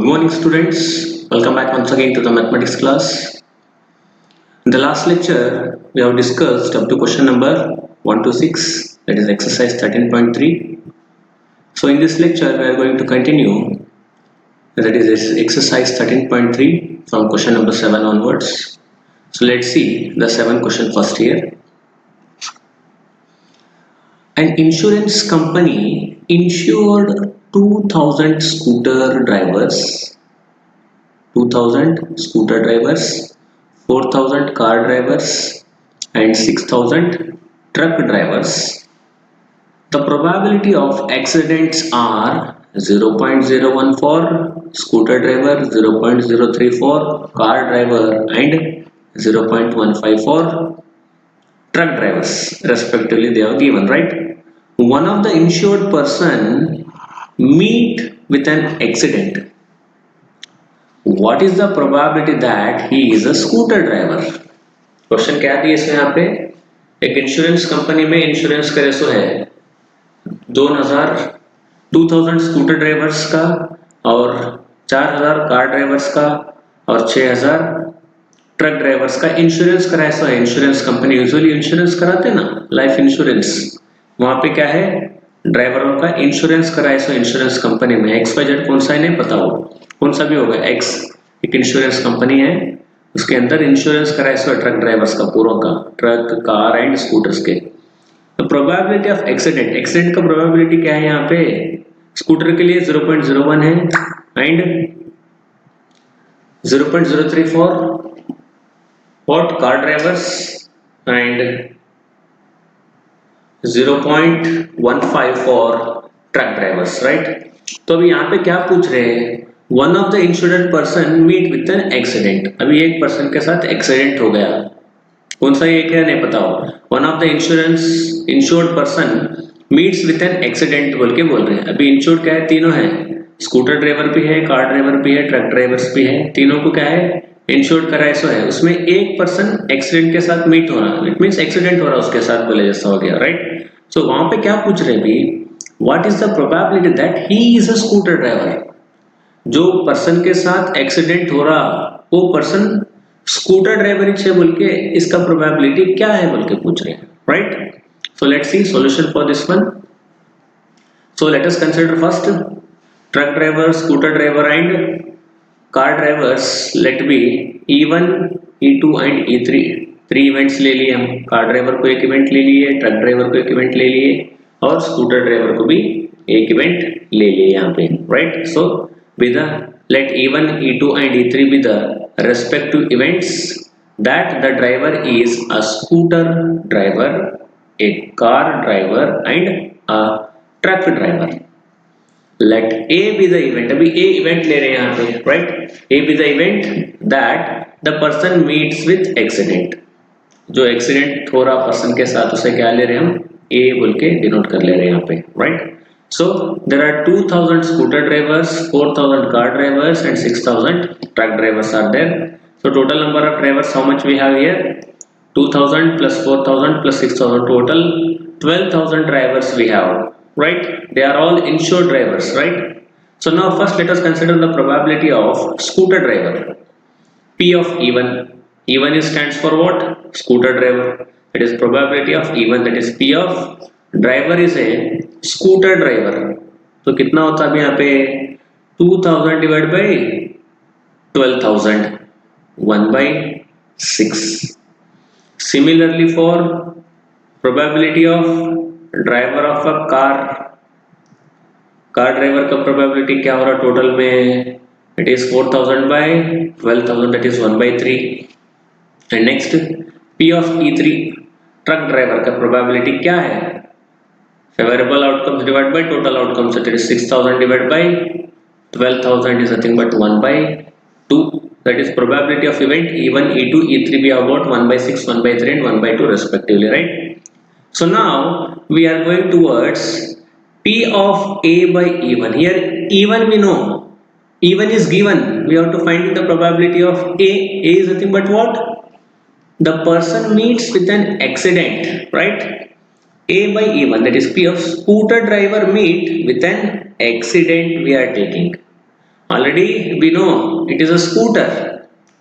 Good morning, students. Welcome back once again to the mathematics class. In the last lecture, we have discussed up to question number 1 to 6, that is exercise 13.3. So, in this lecture, we are going to continue, that is exercise 13.3 from question number 7 onwards. So, let's see the 7 question first here. An insurance company insured 2000 scooter drivers, 4,000 car drivers, and 6,000 truck drivers. The probability of accidents are 0.01 for scooter driver, 0.03 for car driver, and 0.15 for truck drivers, respectively. They are given, right? One of the insured person meet with an accident. What is the probability that he is a scooter driver? Question क्या दिया इसमें यहाँ पे? एक insurance company में insurance का ratio है 2000 scooter drivers का और 4000 कार ड्राइवर्स का और 6000 ट्रक ड्राइवर्स का इंश्योरेंस का रेशो है. इंश्योरेंस कंपनी यूजुअली इंश्योरेंस कराते ना, लाइफ इंश्योरेंस, वहां पे क्या है, ड्राइवरों का इंश्योरेंस का रेशो इंश्योरेंस कंपनी में XYZ कौन सा है नहीं पता, हो कौन सा भी होगा, X एक इंश्योरेंस कंपनी है, उसके अंदर इंश्योरेंस का रेशो है ट्रक ड्राइवर्स का, पूरों का, ट्रक, कार एंड स्कूटर्स के. तो प्रोबेबिलिटी ऑफ एक्सीडेंट का प्रोबेबिलिटी क्या है यहाँ पे? स्कूटर के लिए 0.01 है and 0.03 for what, car drivers, and 0.15 for truck drivers, right. तो अभी यहाँ पे क्या पूछ रहे हैं? One of the insured person meet with an accident. अभी एक पर्सन के साथ एक्सीडेंट हो गया, कौन सा एक है नहीं पता हो. One of the insured person meets with an accident बोल के बोल रहे हैं. अभी इंश्योर्ड क्या है? तीनों है, स्कूटर ड्राइवर भी है, कार ड्राइवर भी है, ट्रक ड्राइवर्स भी है, तीनों को क्या है, इंश्योर्ड का रेशो है. उसमें एक पर्सन एक्सीडेंट के साथ मीट हो रहा, इट मींस एक्सीडेंट हो रहा उसके साथ बोले जैसा हो गया, राइट. सो वहां पे क्या पूछ रहे भी, what is the probability that he is a scooter driver. जो पर्सन के साथ एक्सीडेंट हो रहा वो पर्सन स्कूटर ड्राइवर है बोल के, इसका प्रोबेबिलिटी क्या है बोल के पूछ रहे हैं, right. So let's see solution for this one. So let us consider first truck driver, scooter driver and car drivers. Let be E1, E2 and E3. 3 events ले लिए हम, कार ड्राइवर को एक इवेंट ले लिए, ट्रक ड्राइवर को एक event ले लिए और स्कूटर ड्राइवर को भी एक इवेंट ले लिए यहाँ पे, right. So with the let E1, E2 and E3 be the respective events that the driver is a scooter driver, a car driver and a truck driver. Let A be the event. अभी A event ले रहे हैं यहाँ पे, right. A be the event that the person meets with accident. जो accident हो रहा person के साथ उसे क्या ले रहे हैं हम? A बोल के डिनोट कर ले रहे हैं यहाँ पे, right. So there are 2000 scooter drivers, 4000 car drivers and 6000 truck drivers are there. So total number of drivers how much we have here? 2000 plus 4000 plus 6000, total 12000 drivers we have, right. They are all insured drivers, right. So now first let us consider the probability of scooter driver. P of E1. E1 is stands for what? Scooter driver. It is probability of E1, that is P of driver is a scooter driver. तो कितना होता है यहाँ पे? 2000 divide by 12000, 1/6. Similarly for probability of driver of a car driver का probability क्या हो रहा टोटल में? It is 4000 by 12000, that is 1/3. And next P of E3 truck driver का प्रोबेबिलिटी क्या है? Favorable outcomes divided by total outcomes, that is 6000 divided by 12000 is nothing but 1/2. That is probability of event E1, E2, E3 we have got 1/6, 1/3 and 1/2 respectively, right. So now we are going towards P of A by E1. Here E1 we know, E1 is given, we have to find the probability of A. A is nothing but what? The person meets with an accident, right. A by E1, that is P of scooter driver meet with an accident we are taking. Already we know it is a scooter.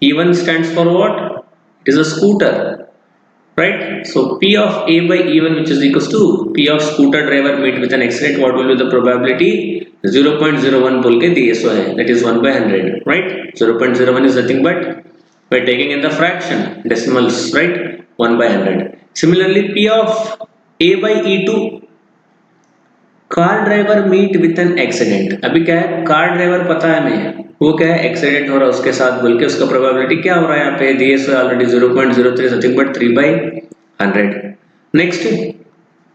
E1 stands for what? It is a scooter, right? So P of A by E1, which is equals to P of scooter driver meet with an accident, what will be the probability? 0.01 बोल के दिए सो है, that is 1 by 100, right? 0.01 is nothing but by taking in the fraction decimals, right? 1 by 100. Similarly, P of A by E2, car driver meet with an accident. अभी क्या है, car driver पता है हमें वो क्या है, एक्सीडेंट हो रहा है उसके साथ बोल के, उसका प्रोबेबिलिटी क्या हो रहा है यहाँ पे दिए so already 0.03 nothing but 3 by 100. Next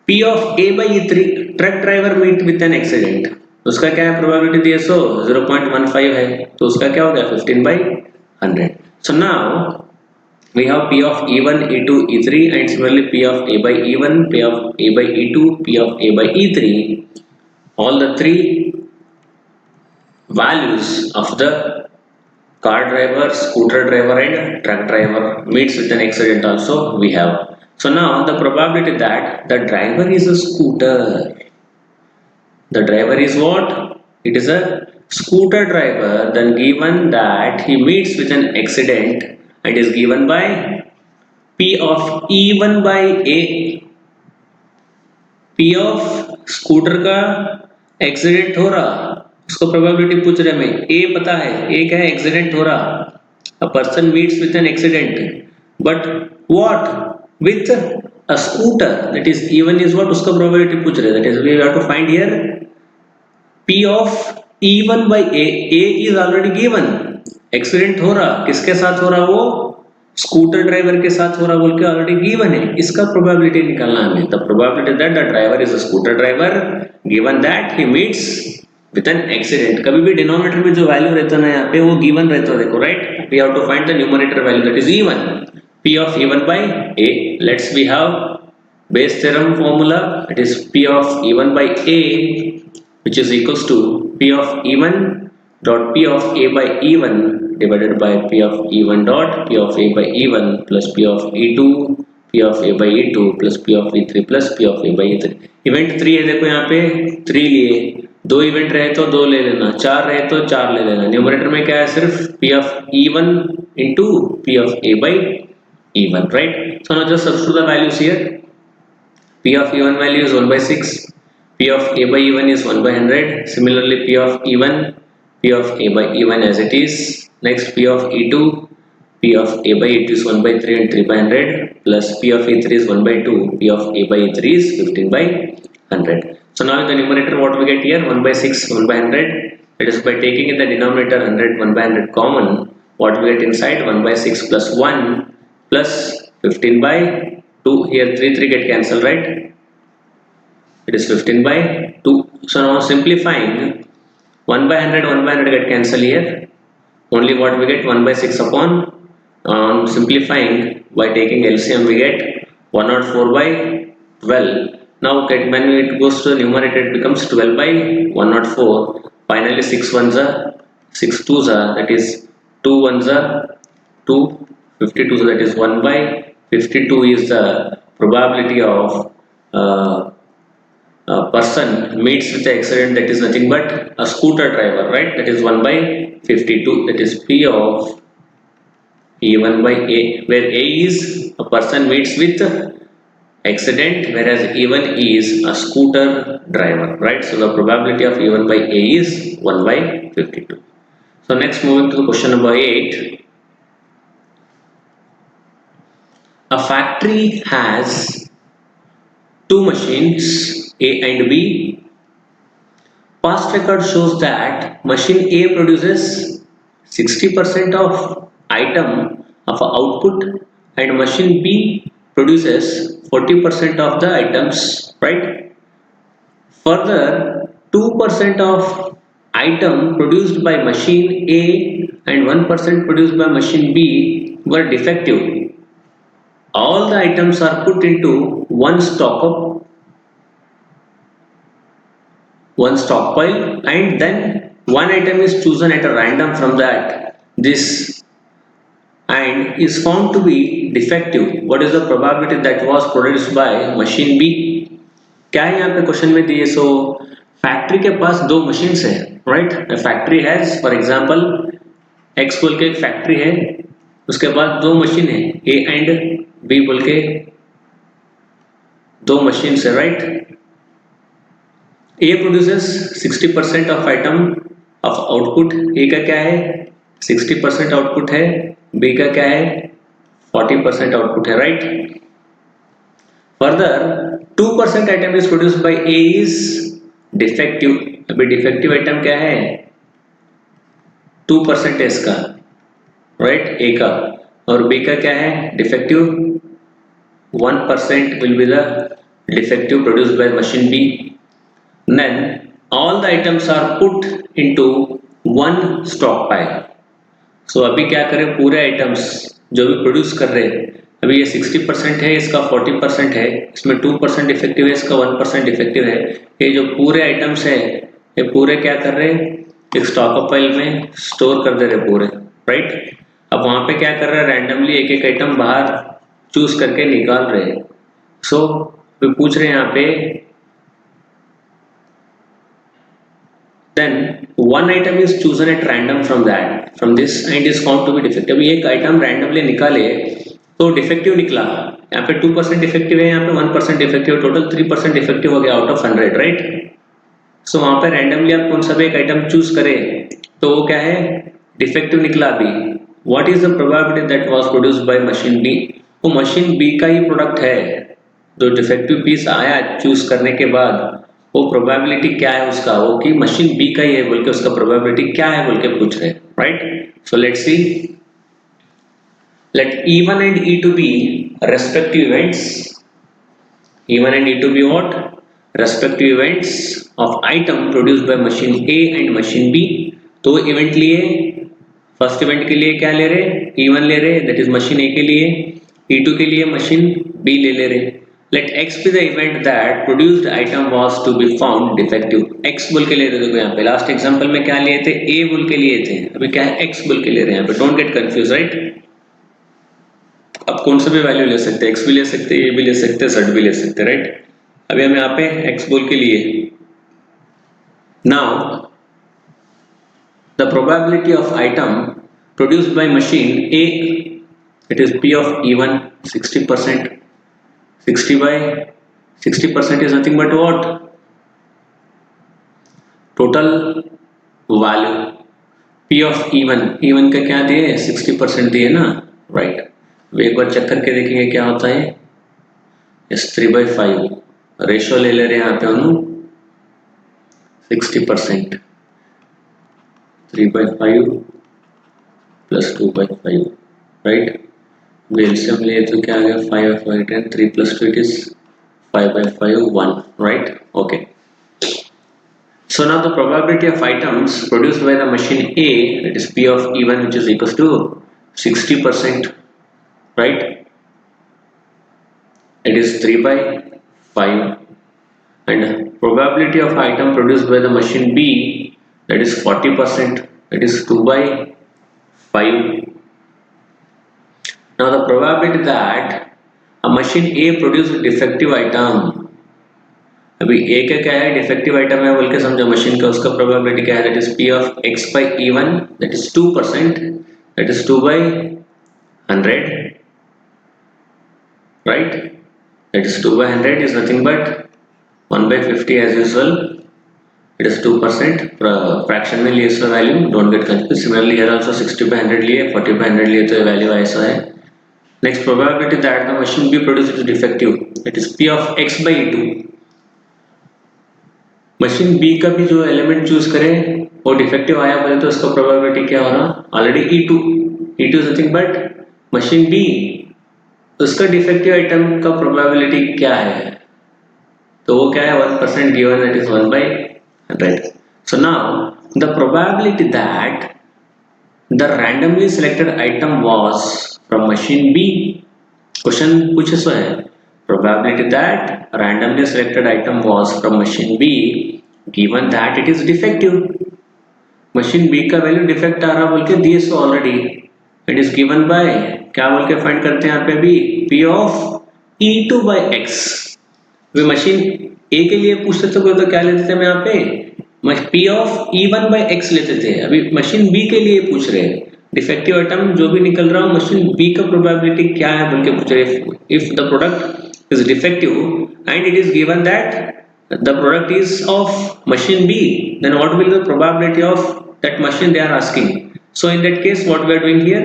P of A by E3, truck driver meet with an accident, उसका क्या है प्रोबेबिलिटी दिए सो 0.15 है, तो उसका क्या हो गया 15 by 100. So now we have P of E1, E2, E3 and similarly P of A by E1, P of A by E2, P of A by E3. All the three values of the car driver, scooter driver and truck driver meets with an accident also we have. So now the probability that the driver is a scooter. The driver is what? It is a scooter driver, then given that he meets with an accident and is given by P of E1 by A. P of scooter का accident हो रहा, उसको probability पूछ रहे हमें, A पता है, A क्या है, एक्सीडेंट हो रहा, a person meets with an accident, but what with a scooter, that is E1 is what, उसका प्रोबेबिलिटी पूछ रहे, that is we have to find here P of E1 by A. A is already given, accident हो रहा, किसके साथ हो रहा, वो स्कूटर ड्राइवर के साथ हो रहा बोल के ऑलरेडी गिवन है, इसका प्रोबेबिलिटी निकालना है हमें. The probability that the driver is a scooter driver given that he meets with an accident. कभी भी डिनोमिनेटर में जो वैल्यू रहता है ना यहाँ पे वो गिवन रहता है, देखो right, we have to find the numerator value that is E1. P of E1 by A, let's we have Bayes theorem formula, that is P of E1 by A which is equals to P of E1 dot P of A by E1 divided by P of E1 dot P of A by E1 plus P of E2 P of A by E2 plus P of E3 plus P of A by E3. Event 3 है, देखो यहाँ पे 3 लिए, 2 event रहे तो 2 ले लेना, 4 रहे तो 4 ले लेना. न्यूमरेटर में क्या है, सिर्फ P of E1 into P of A by E1, right? So now just substitute the values here. P of E1 value is 1 by 6, P of A by E1 is 1 by 100. Similarly, P of E1, P of A by E1 as it is. Next, P of E2, P of A by E2 is 1 by 3 and 3 by 100. Plus P of E3 is 1 by 2. P of A by E3 is 15 by 100. So now in the numerator, what we get here? 1 by 6, 1 by 100. That is by taking in the denominator 100, 1 by 100 common. What we get inside? 1 by 6 plus 1 plus 15 by 2. Here 3, 3 get cancelled, right? It is 15 by 2. So now simplifying, 1 by 100, 1 by 100 get cancelled here. Only what we get 1 by 6 upon simplifying by taking LCM we get 104 by 12. Now when it goes to the numerator it becomes 12 by 104. Finally 6 ones are 6 twos are, that is 2 ones are 2, 52, so that is 1 by 52 is the probability of a person meets with the accident, that is nothing but a scooter driver, right? That is 1 by 52, that is P of E1 by A, where A is a person meets with accident, whereas E1 is a scooter driver, right? So the probability of E1 by A is 1 by 52. So next, moving to question number 8. A factory has two machines, A and B. Past record shows that machine A produces 60% of item of output and machine B produces 40% of the items, right? Further, 2% of item produced by machine A and 1% produced by machine B were defective. All the items are put into one stockpile and then one item is chosen at a random from that this and is found to be defective. What is the probability that was produced by machine B? क्या है यहाँ पे question में दिए, सो factory के पास दो machines है, right. Factory has for example x बोल के एक फैक्ट्री है, उसके बाद दो मशीन है ए एंड बी बोल के दो मशीन्स है, right. A produces 60% of item of output, A का क्या है 60% आउटपुट है, बी का क्या है 40% आउटपुट है, right. Further 2% item is produced by A is defective. अभी डिफेक्टिव आइटम क्या है 2% है इसका, राइट, ए का, और बी का क्या है defective 1% will be the defective produced by machine B. Then all the items are put into one stockpile. So अभी क्या करें, पूरे आइटम्स जो भी प्रोड्यूस कर रहे हैं, अभी ये 60% है, इसका 40% है, इसमें 2% डिफेक्टिव है, इसका 1% डिफेक्टिव है। ये जो पूरे आइटम्स है ये पूरे क्या कर रहे हैं, एक स्टॉक पाइल में स्टोर कर दे रहे पूरे, राइट। अब वहां पे क्या कर रहे हैं, रैंडमली एक एक आइटम बाहर चूज करके निकाल रहे हैं। सो पूछ रहे हैं यहाँ पे then one item is chosen at random from this and is found to be defective। एक आइटम रैंडमली निकाले तो डिफेक्टिव निकला, यहाँ पे 2% डिफेक्टिव है, यहाँ पे 1% डिफेक्टिव, टोटल 3% डिफेक्टिव हो गया आउट ऑफ 100, राइट। सो वहां पे रैंडमली आप कौन सा भी एक आइटम चूज करें तो वो क्या है डिफेक्टिव निकला। अभी what is the probability that was produced by machine B, वो मशीन बी का ही प्रोडक्ट है, जो डिफेक्टिव पीस आया चूज करने के बाद वो प्रोबेबिलिटी क्या है उसका, वो कि मशीन बी का ही है बोल के उसका प्रोबेबिलिटी क्या है बोल के पूछ रहे हैं, right. So let's see, let E1 and E2 be respective events, E1 and E2 be what respective events of item produced by machine A and machine B। तो इवेंट लिए, फर्स्ट इवेंट के लिए क्या ले रहे E1 ले रहे, that is machine A के लिए, E2 के लिए मशीन B ले रहे। Let X be the event that produced item was to be found defective। X बोल के ले रहे, देखो यहाँ पे लास्ट एग्जांपल में क्या लिए थे A बोल के लिए थे, अभी क्या है X बोल के ले रहे हैं यहाँ पे, डोंट गेट कंफ्यूज, राइट। आप कौन सा भी वैल्यू ले सकते हैं, X भी ले सकते हैं, A भी ले सकते हैं, Z भी ले सकते हैं, राइट। अभी हम यहाँ पे X बोल के लिए, now the probability of item produced by machine A, it is P of E1 60%, 60 by 60% is nothing but what total value P of E1, E1 का क्या दिए 60% दिए ना, राइट। एक बार चेक करके देखेंगे क्या होता है, इस 3/5 रेशियो ले ले रहे हैं यहाँ पे हम 60%, 3/5 प्लस 2/5, राइट। एलसीएम लिए तो क्या आ गया 5/5 3 plus 2 it is 5/5 1, right। Okay, so now the probability of items produced by the machine A, that is P of E1, which is equals to 60%, right, it is 3/5, and probability of item produced by the machine B, that is 40%, that is 2/5। Now the probability that a machine A produce defective item, अभी A का क्या है defective item है बोल के समझो machine का, उसका प्रोबेबिलिटी क्या है, that is P of X by E1, that is 2%, that is 2/100, right, that is 2/100 is nothing but 1/50 as usual, it is 2%, fraction में लिए इसका value, don't get confuse. Similarly here also 60/100 लिए, 40/100 लिए तो वैल्यू ऐसा है। Next, probability that the machine B produces defective, that is P of X by E2। Machine B का भी जो एलिमेंट चूज करें वो डिफेक्टिव आया बोले तो उसका प्रोबेबिलिटी क्या हो रहा, already E2 is nothing but machine B, उसका डिफेक्टिव आइटम का प्रोबेबिलिटी क्या है, तो वो क्या है 1% given, that is 1/100। So now the probability that the randomly selected item was from machine B, question पूछे सो है probability that randomly selected item was from machine B given that it is defective। machine B का value defect आ रहा बोल के दिए so already, it is given by क्या बोल के फाइंड करते हैं यहाँ पे भी P of E2 by X। Machine A के लिए पूछते तो क्या लेते थे हम यहाँ पे P of E1 by x लेते थे। अभी मशीन बी के लिए पूछ रहे हैं डिफेक्टिव आइटम जो भी निकल रहा हो मशीन बी का प्रोबेबिलिटी क्या है बोल के पूछ रहे। If the product is defective and it is given that the product is of machine B, then what will be the probability of that machine they are asking? So in that case what we are doing here,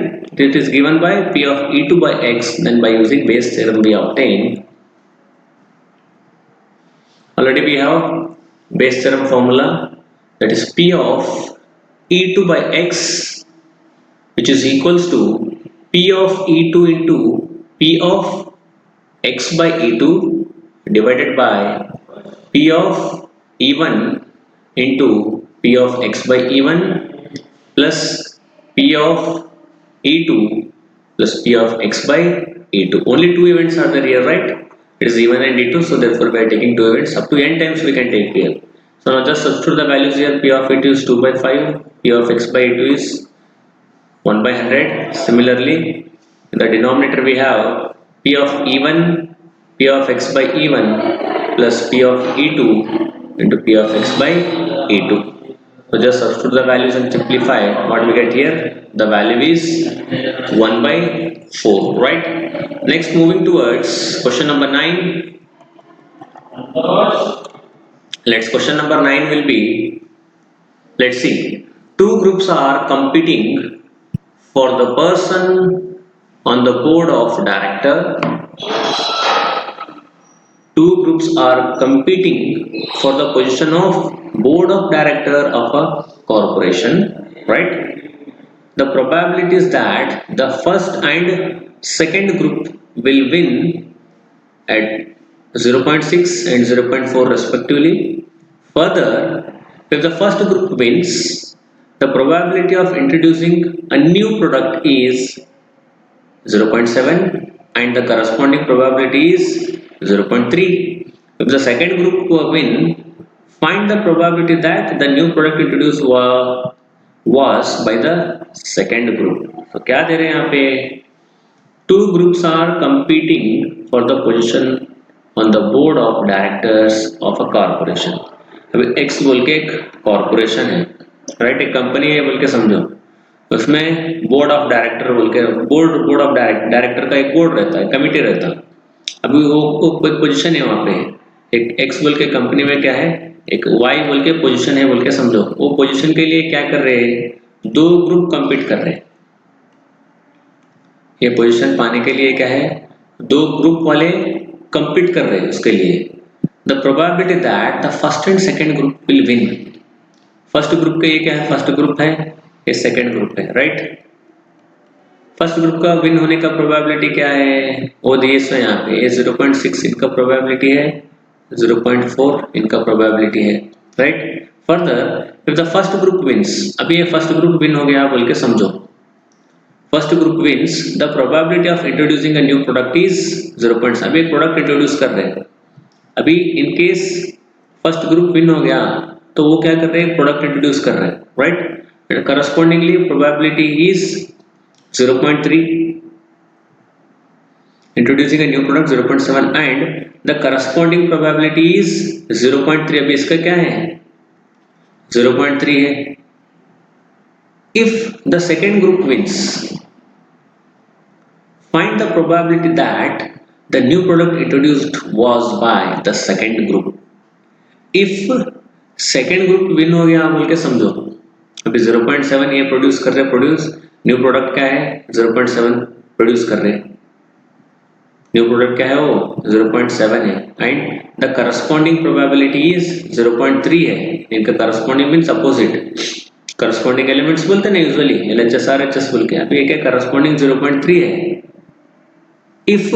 it is given by P of E2 by X, then by using Bayes theorem we obtain, already we have Bayes theorem formula, that is P of E2 by X which is equals to P of E2 into P of X by E2 divided by P of E1 into P of X by E1 plus P of E2 plus P of X by E2. Only two events are there here, right? It is E1 and E2, so therefore we are taking two events. Up to n times we can take here. So now just substitute the values here. P of E2 is 2 by 5. P of X by E2 is 1 by 100. Similarly, in the denominator we have P of E1, P of X by E1 plus P of E2 into P of X by E2. So just substitute the values and simplify. What we get here? The value is 1 by 4, right? Next, moving towards question number 9. Let's question number 9 will be, let's see, two groups are competing for the person on the board of director. Two groups are competing for the position of board of director of a corporation, right? The probability is that the first and second group will win at 0.6 and 0.4 respectively. Further, if the first group wins, the probability of introducing a new product is 0.7 and the corresponding probability is 0.3. If the second group win, find the probability that the new product introduced was by the second group. तो क्या दे रहे हैं यहाँ पे? Two groups are competing for the position on the board of directors of a corporation. अभी X बोल के एक corporation है, right? एक कंपनी है बोल के समझो। उसमें बोर्ड ऑफ डायरेक्टर बोल के बोर्ड ऑफ डायरेक्टर का एक बोर्ड रहता है, कमिटी रहता है। अभी वो कोई पोजीशन है वहाँ पे, एक एक्स बोल के कंपनी में क्या है, एक वाई बोल के पोजीशन है बोल के समझो। वो पोजीशन के लिए क्या कर रहे हैं, दो ग्रुप कंपीट कर रहे हैं। ये पोजीशन पाने के लिए क्या है, दो ग्रुप वाले कंपीट कर रहे हैं उसके लिए। The probability that the first and second group will win. First group का ये क्या है, फर्स्ट ग्रुप है, ये सेकेंड ग्रुप है, राइट? फर्स्ट ग्रुप का विन होने का प्रोबेबिलिटी क्या है, वो दिए सो यहाँ पे, ये 0.6 इनका प्रोबेबिलिटी है, 0.4 इनका प्रोबेबिलिटी है, right? Further if the first group wins, अभी ये फर्स्ट ग्रुप विन हो गया बोल के समझो। First group wins, the probability of introducing a new product is 0.7। अभी एक प्रोडक्ट इंट्रोड्यूस कर रहे हैं, अभी in case first group win हो गया तो वो क्या कर रहे हैं, प्रोडक्ट इंट्रोड्यूस कर रहे हैं, right? Correspondingly probability is 0.3, introducing a new product 0.7 and the corresponding probability is 0.3। अभी इसका क्या है, 0.3 है। If the second group wins, find the probability that the new product introduced was by the second group। If second group win हो गया बोल के समझो, अभी 0.7 ये प्रोड्यूस कर रहे हैं, प्रोड्यूस न्यू प्रोडक्ट क्या है, 0.7 प्रोड्यूस कर रहे हैं, न्यू प्रोडक्ट क्या है वो 0.7 है and the corresponding probability is 0.3 है। इनका corresponding means opposite, corresponding elements बोलते हैं ना यूजुअली, LHS RHS बोल के, अभी एक है करस्पॉन्डिंग 0.3 है। If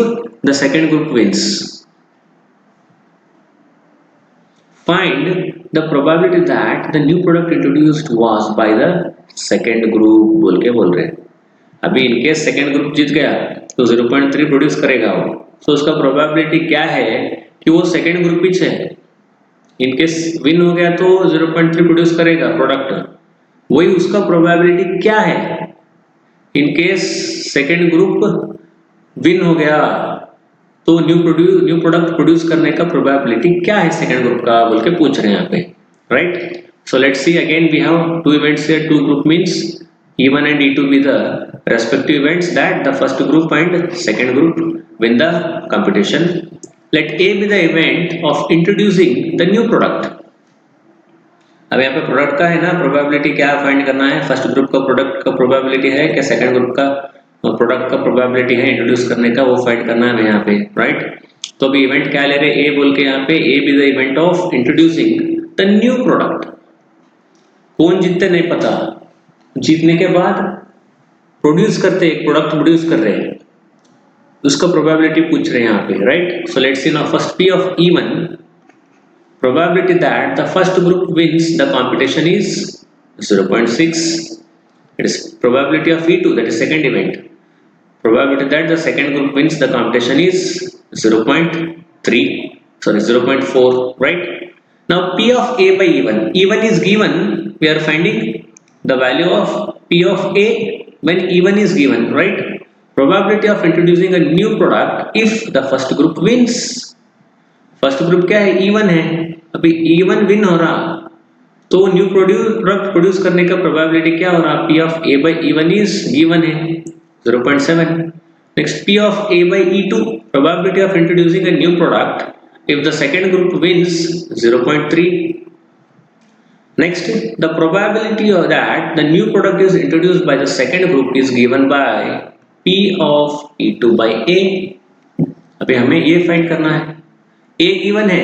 the second group wins, find the probability that the new product introduced was by the second group बोल के बोल रहे हैं। अभी इनकेस सेकेंड ग्रुप जीत गया तो 0.3 प्रोड्यूस करेगा वो, तो उसका प्रोबेबिलिटी क्या है कि वो सेकेंड ग्रुप पिच है। इनकेस विन हो गया तो 0.3 प्रोड्यूस करेगा प्रोडक्ट, वही उसका प्रोबेबिलिटी क्या है इनकेस सेकेंड ग्रुप विन हो गया तो न्यू प्रोडक्ट प्रोड्यूस करने का प्रोबेबिलिटी क्या है सेकंड ग्रुप का बोल के पूछ रहे हैं यहाँ पे, right? So let's see again we have two events here, two group means E1 and E2 be the respective events that the first group and second group win the competition. Let A be the event of introducing the new product. अब यहाँ पे product का है ना, probability क्या find करना है? First group का प्रोडक्ट का प्रोबेबिलिटी है क्या सेकंड ग्रुप का प्रोडक्ट का प्रोबेबिलिटी है इंट्रोड्यूस करने का, वो फाइंड करना है हमें यहाँ पे, राइट? तो अभी इवेंट क्या ले रहे हैं? ए बोल के यहाँ पे A be the event of introducing the new product. कौन जीतते नहीं पता, जीतने के बाद प्रोड्यूस करते एक प्रोडक्ट प्रोड्यूस कर रहे हैं, उसका प्रोबेबिलिटी पूछ रहे हैं यहाँ पे, right? So let's C now first P of E1, probability that the first group wins the competition is 0.6. It is probability of E2, that is second event. Probability that the second group wins the competition is 0.3, sorry 0.4, right? Now P of A by E1. E1 is given, we are finding the value of P of A when E1 is given, right? Probability of introducing a new product if the first group wins. First group क्या है? E1 है। अभी E1 win हो रहा तो new product produce करने का probability क्या हो रहा? P of A by E1 is given है 0.7. Next P of A by E2, probability of introducing a new product if the second group wins 0.3. Next, the probability of that the new product is introduced by the second group is given by P of E2 by A. अभी हमें ये find करना है। A given है,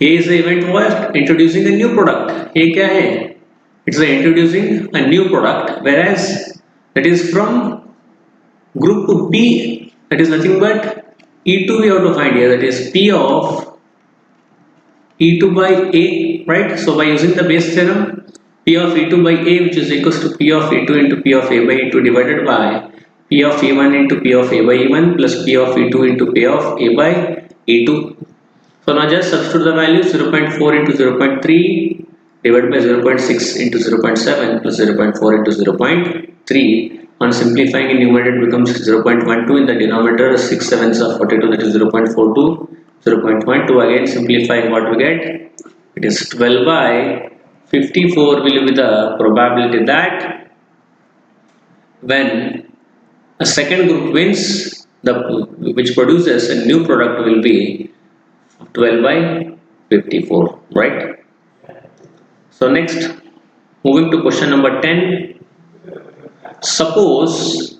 A is the event of introducing a new product. A क्या है? It's the introducing a new product, whereas that is from group B, that is nothing but E2 we have to find here, that is P of E2 by A, right? So by using the base theorem, P of E2 by A, which is equals to P of E2 into P of A by E2 divided by P of E1 into P of A by E1 plus P of E2 into P of A by E2. So now just substitute the value 0.4 into 0.3 divided by 0.6 into 0.7 plus 0.4 into 0.3. On simplifying in numerator it becomes 0.12, in the denominator 6 7s are 42, that is 0.42, 0.12. Again simplifying, what we get? It is 12 by 54 will be the probability that when a second group wins, which produces a new product will be 12 by 54, right? So next, moving to question number 10. Suppose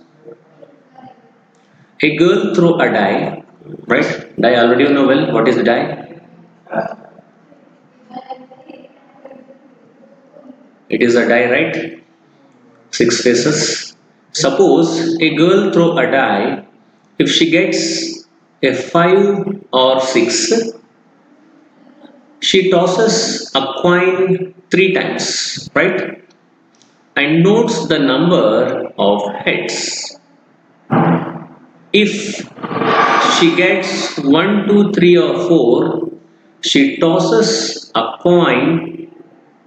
a girl throw a die, right? Die already you know well. What is the die? It is a die, right? 6 faces. Suppose a girl throw a die. If she gets a 5 or 6, she tosses a coin 3 times, right? And notes the number of heads. If she gets 1, 2, 3 or 4, she tosses a coin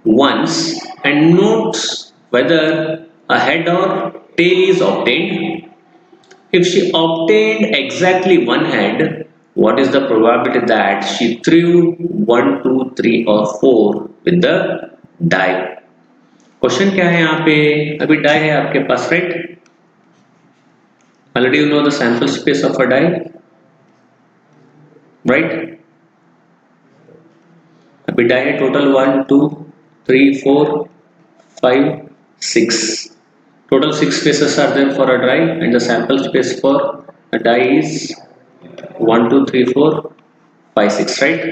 once and notes whether a head or tail is obtained. If she obtained exactly one head, what is the probability that she threw 1, 2, 3 or 4 with the die? Question क्या है यहाँ पे? अभी die है आपके पास, right? Already you know the sample space of a die, right? अभी die है total 1, 2, 3, 4, 5, 6. Total 6 faces are there for a die, and the sample space for a die is 1, 2, 3, 4, 5, 6, right?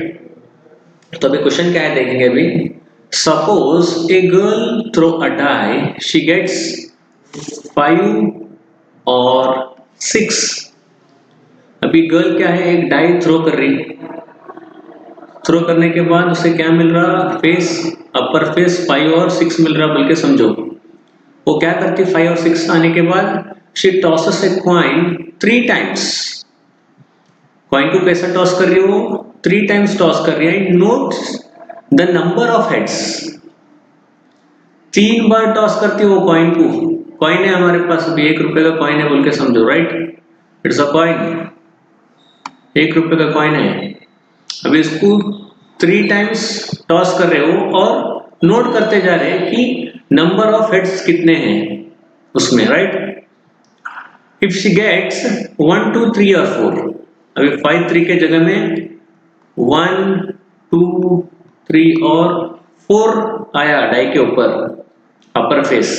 तो अभी क्वेश्चन क्या है देखेंगे अभी। Suppose a girl throw a die, she gets 5 or 6. अभी girl क्या है, एक डाई थ्रो कर रही, थ्रो करने के बाद उसे क्या मिल रहा? फेस, अपर फेस 5 और 6 मिल रहा बोल के समझो। वो क्या करती? 5 और 6 आने के बाद she tosses a coin 3 times. Coin को कैसा टॉस कर रही है? वो 3 टाइम्स टॉस कर रही है। Notes the number of heads, 3 bar toss करती है वो कॉइन को। कॉइन है हमारे पास अभी 1 रुपए का कॉइन है बोल के समझो, राइट? It's a coin. ₹1 का कॉइन है। अब इसको 3 टाइम्स टॉस कर रहे हो और नोट करते जा रहे हैं कि नंबर ऑफ हेड्स कितने हैं उसमें, right. If she gets 1 2 3 or 4, अभी 5 3 के जगह में 1 2 3 और 4 आया डाई के ऊपर upper face,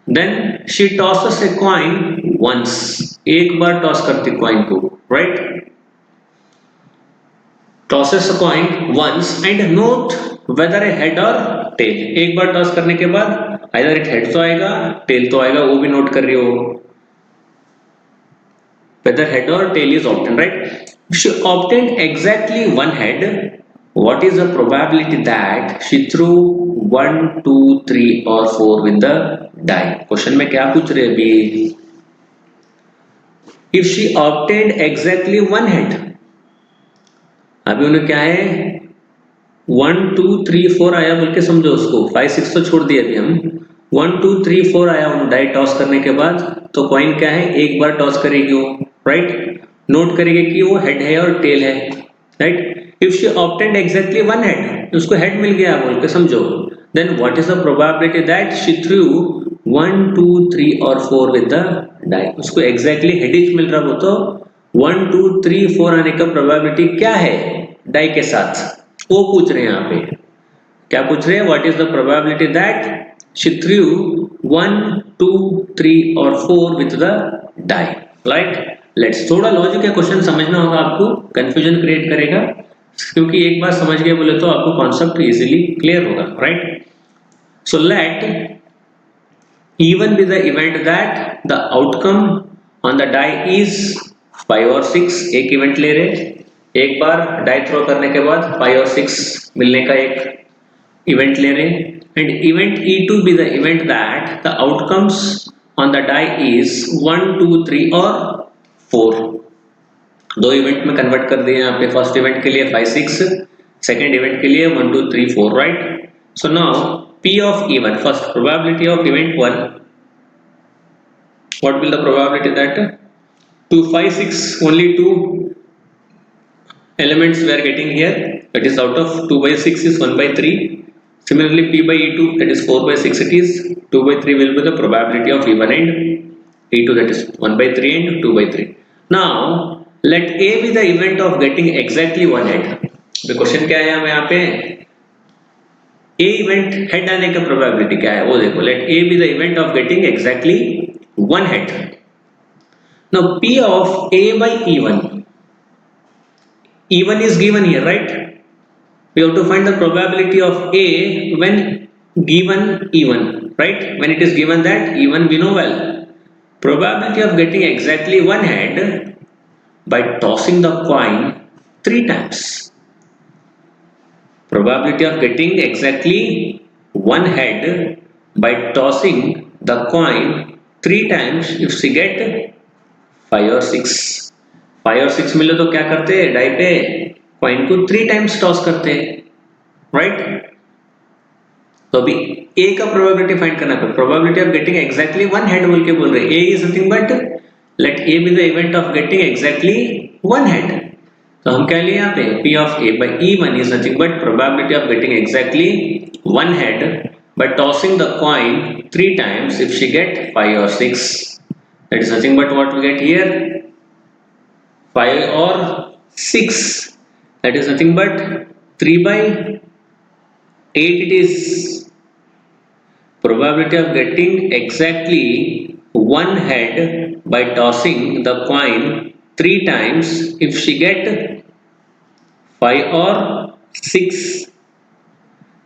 then she tosses a coin once, एक बार टॉस करती कॉइन को, right. Tosses a coin once and note whether a head or tail, एक बार टॉस करने के बाद आइदर इट हेड तो आएगा टेल तो आएगा, वो भी नोट कर रही हो, whether head or tail is obtained, right? If she obtained exactly one head, what is the probability that she threw 1 2 3 or 4 with the die? Question में क्या पूछ रहे हैं अभी? If she obtained exactly one head, अभी उन्हें क्या है 1 2 3 4 आया बोल के समझो उसको, 5 6 तो छोड़ दिए अभी हम, 1 2 3 4 आया उन डाई टॉस करने के बाद, तो कॉइन क्या है एक बार टॉस करेगी वो, राइट। नोट करेगी कि वो हेड है और टेल है, right. If she obtained exactly one head, उसको हेड मिल गया बोल के समझो, then what is the probability that she threw 1 2 3 or 4 with the die, उसको एग्जैक्टली हेड ही मिल रहा, वो तो 1 2 3 4 आने का प्रोबेबिलिटी क्या है डाई के साथ, वो पूछ रहे हैं यहाँ पे। क्या पूछ रहे हैं? What is the probability that she threw 1 2 3 or 4 with the die, right. Let's, थोड़ा लॉजिक का क्वेश्चन समझना होगा आपको, कंफ्यूजन क्रिएट करेगा, क्योंकि एक बार समझ गए बोले तो आपको कॉन्सेप्ट इजीली क्लियर होगा, right. So let even with the event that the outcome on the die is 5 और 6, एक इवेंट ले रहे, एक बार डाई थ्रो करने के बाद 5 और 6 मिलने का एक इवेंट ले रहे, and event E2 be the event that the outcomes on the die is 1 2 3 or 4, दो इवेंट में कन्वर्ट कर दिए यहाँ पे, फर्स्ट इवेंट के लिए 5 6, सेकेंड इवेंट के लिए 1 2 3 4, right. So now P of E1, first probability of event 1, what will the probability that 2 5 6 only 2 elements we are getting here, that is out of 2 by 6 is 1 by 3, similarly P by E2 that is 4 by 6, it is 2 by 3 will be the probability of E1 and E2, that is 1 by 3 and 2 by 3. Now let A be the event of getting exactly one head, the question क्या है यहाँ पे, A event head आने का probability क्या है वो देखो, let A be the event of getting exactly one head. Now P of A by E1, E1 is given here, right? We have to find the probability of A when given E1, right? When it is given that E1 we know well, probability of getting exactly one head by tossing the coin 3 times. Probability of getting exactly one head by tossing the coin 3 times, if she get 5 or 6, 5 और 6 मिले तो क्या करते हैं, die पे coin को 3 times toss करते हैं, राइट। तो अभी A का प्रोबेबिलिटी फाइंड करना है, probability of getting exactly one head बोल के बोल रहे हैं, A is nothing but let A be the event of getting exactly one head, तो हम क्या लिए यहाँ पे P of A by E1 is nothing but probability of getting exactly one head by tossing the coin 3 times, if she get 5 or 6, that is nothing but what we get here 5 or 6, that is nothing but 3 by 8, it is probability of getting exactly one head by tossing the coin 3 times, if she get 5 or 6,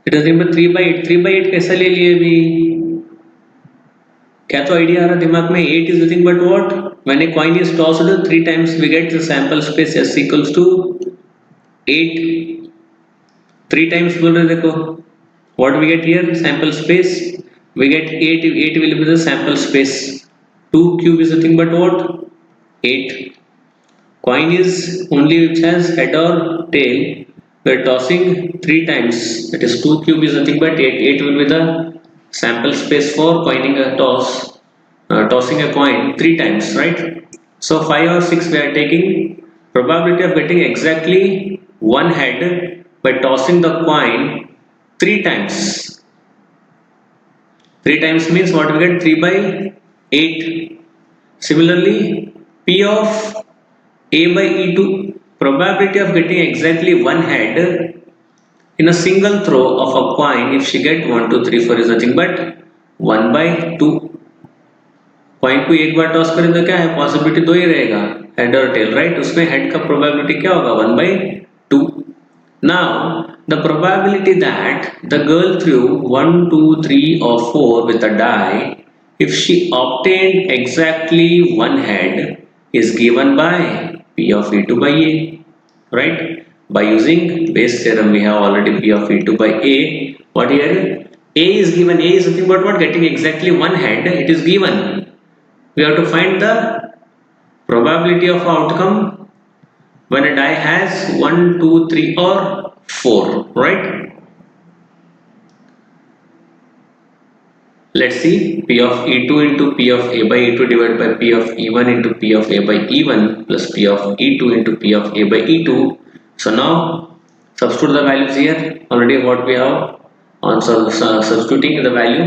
it is number 3 by 8, 3 by 8 कैसा ले लिए अभी, क्या तो idea आ रहा दिमाग में, 8 is nothing but what, when a coin is tossed 3 times we get the sample space S equals to 8, 3 times बोल रहे देखो, what we get here sample space, we get 8, 8 will be the sample space, 2 cube is nothing but what, 8, coin is only which has head or tail, we are tossing 3 times, that is 2 cube is nothing but 8, 8 will be the sample space for coining a toss, tossing a coin 3 times, right. So 5 or 6 we are taking probability of getting exactly one head by tossing the coin 3 times. 3 times means what we get? 3 by 8. Similarly, P of A by E2, probability of getting exactly one head in a single throw of a coin, if she get 1, 2, 3, 4 is nothing but 1 by 2. Coin को एक बार toss करें तो क्या है, possibility दो ही रहेगा, head or tell, right? उसमें हेड का प्रोबेबिलिटी क्या होगा? 1/2. Now the probability that the girl through 1, 2, 3 or 4 with a die, if she obtained exactly one head, is given by P of E2 by A, right? By using Bayes theorem, we have already P of E2 by A. What here? A is given. A is nothing but what? Getting exactly one head. It is given. We have to find the probability of outcome when a die has 1, 2, 3 or 4, right? Let's see, P of E2 into P of A by E2 divided by P of E1 into P of A by E1 plus P of E2 into P of A by E2. So now substitute the values here. Already what we have on substituting the value,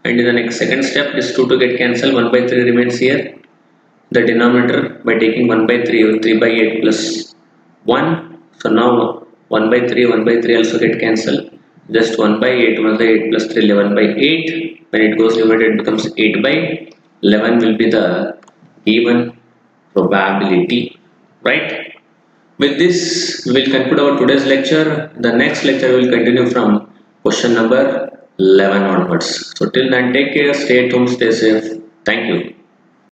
and in the next second step this 2 to get cancelled, 1 by 3 remains here. The denominator by taking 1 by 3 or 3 by 8 plus 1. So now 1 by 3, 1 by 3 also get cancelled. Just 1 by 8, 1 by 8 plus 3, 11 by 8. When it goes numerator, it becomes 8 by 11 will be the given probability, right? With this, we will conclude our today's lecture. The next lecture will continue from question number 11 onwards. So till then, take care, stay at home, stay safe. Thank you.